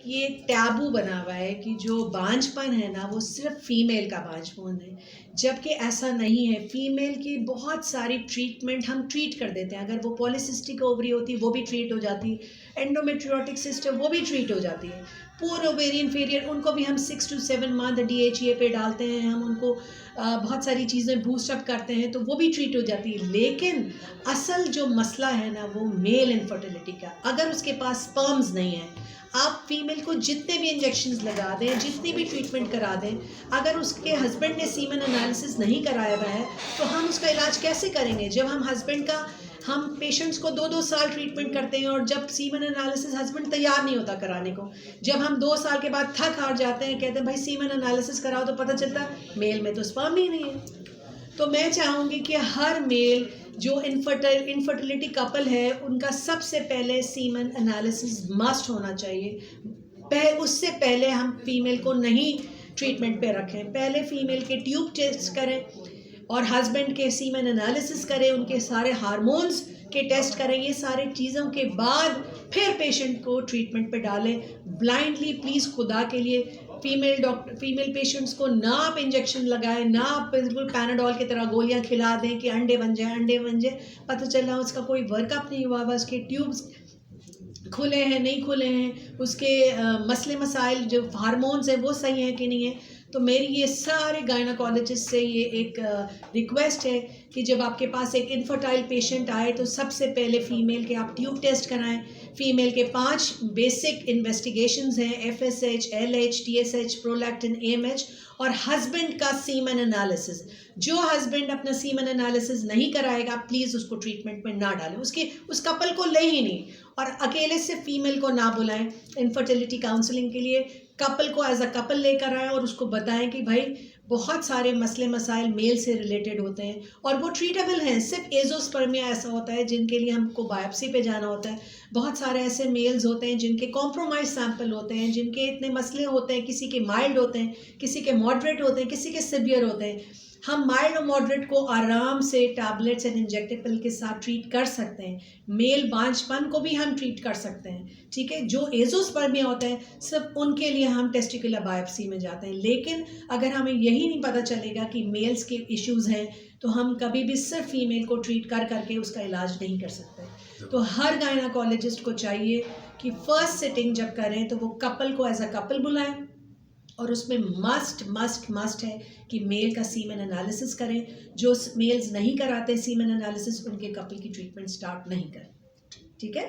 ये एक टैबू बना हुआ है कि जो बांझपन है ना वो सिर्फ फीमेल का बांझपन है, जबकि ऐसा नहीं है। फीमेल की बहुत सारी ट्रीटमेंट हम ट्रीट कर देते हैं। अगर वो पॉलीसिस्टिक ओवरी होती वो भी ट्रीट हो जाती, एंडोमेट्रियोटिक सिस्टम वो भी ट्रीट हो जाती है, पूर ओवेरियन फेलियर उनको भी हम 6 to 7 मंथ DHEA पे डालते हैं, हम उनको बहुत सारी चीज़ें बूस्टअप करते हैं तो वो भी ट्रीट हो जाती है। लेकिन असल जो मसला है ना वो मेल इनफर्टिलिटी का। अगर उसके पास स्पर्म्स नहीं है, आप फीमेल को जितने भी इंजेक्शंस लगा दें, जितनी भी ट्रीटमेंट करा दें, अगर उसके हस्बैंड ने सीमन एनालिसिस नहीं कराया हुआ है तो हम उसका इलाज कैसे करेंगे? जब हम हस्बैंड का हम पेशेंट्स को 2-2 साल ट्रीटमेंट करते हैं और जब सीमन एनालिसिस हस्बैंड तैयार नहीं होता कराने को, जब हम 2 साल के बाद थक हार जाते हैं, कहते हैं भाई सीमन एनालिसिस कराओ, तो पता चलता है मेल में तो स्पर्म ही नहीं है। तो मैं चाहूँगी कि हर मेल जो इनफर्टिलिटी कपल है उनका सबसे पहले सीमन एनालिसिस मस्ट होना चाहिए। उससे पहले हम फीमेल को नहीं ट्रीटमेंट पे रखें, पहले फीमेल के ट्यूब टेस्ट करें और हस्बैंड के सीमन एनालिसिस करें, उनके सारे हार्मोन्स के टेस्ट करें, ये सारे चीज़ों के बाद फिर पेशेंट को ट्रीटमेंट पे डालें। ब्लाइंडली प्लीज़ खुदा के लिए फीमेल पेशेंट्स को ना आप इंजेक्शन लगाएं, ना आप बिल्कुल पैनाडोल की तरह गोलियां खिला दें कि अंडे बन जाए। पता चला उसका कोई वर्कअप नहीं हुआ, बस के ट्यूब्स खुले हैं नहीं खुले हैं, उसके मसले मसाइल जो हार्मोन्स हैं वो सही हैं कि नहीं है। तो मेरी ये सारे गायनाकोलॉजिस्ट से ये एक रिक्वेस्ट है कि जब आपके पास एक इनफर्टाइल पेशेंट आए तो सबसे पहले फ़ीमेल के आप ट्यूब टेस्ट कराएं। फ़ीमेल के 5 बेसिक इन्वेस्टिगेशंस हैं, FSH, LH, TSH, prolactin, AMH और हस्बैंड का सीमन एनालिसिस। जो हस्बैंड अपना सीमन एनालिसिस नहीं कराएगा प्लीज़ उसको ट्रीटमेंट में ना डालें, उस कपल को ले ही नहीं, और अकेले से फीमेल को ना बुलाएं इनफर्टिलिटी काउंसलिंग के लिए। कपल को एज अ कपल लेकर आएँ और उसको बताएं कि भाई बहुत सारे मसले मसाइल मेल से रिलेटेड होते हैं और वो ट्रीटेबल हैं। सिर्फ एजोस्पर्मिया ऐसा होता है जिनके लिए हमको बायोप्सी पे जाना होता है। बहुत सारे ऐसे मेल्स होते हैं जिनके कॉम्प्रोमाइज सैंपल होते हैं, जिनके इतने मसले होते हैं, किसी के माइल्ड होते हैं, किसी के मॉडरेट होते हैं, किसी के सिवियर होते हैं। हम माइल्ड और मॉडरेट को आराम से टैबलेट्स एंड इंजेक्टेबल के साथ ट्रीट कर सकते हैं। मेल बांझपन को भी हम ट्रीट कर सकते हैं, ठीक है। जो एजोस्पर्मिया होता है सिर्फ उनके लिए हम टेस्टिकुलर बायोप्सी में जाते हैं। लेकिन अगर हमें यही नहीं पता चलेगा कि मेल्स के इश्यूज़ हैं तो हम कभी भी सिर्फ फीमेल को ट्रीट कर करके उसका इलाज नहीं कर सकते। तो हर गायनाकोलॉजिस्ट को चाहिए कि फर्स्ट सिटिंग जब करें तो वो कपल को एज अ कपल बुलाएं और उसमें मस्ट है कि मेल का सीमन एनालिसिस करें। जो मेल्स नहीं कराते सीमन एनालिसिस उनके कपल की ट्रीटमेंट स्टार्ट नहीं करें, ठीक है।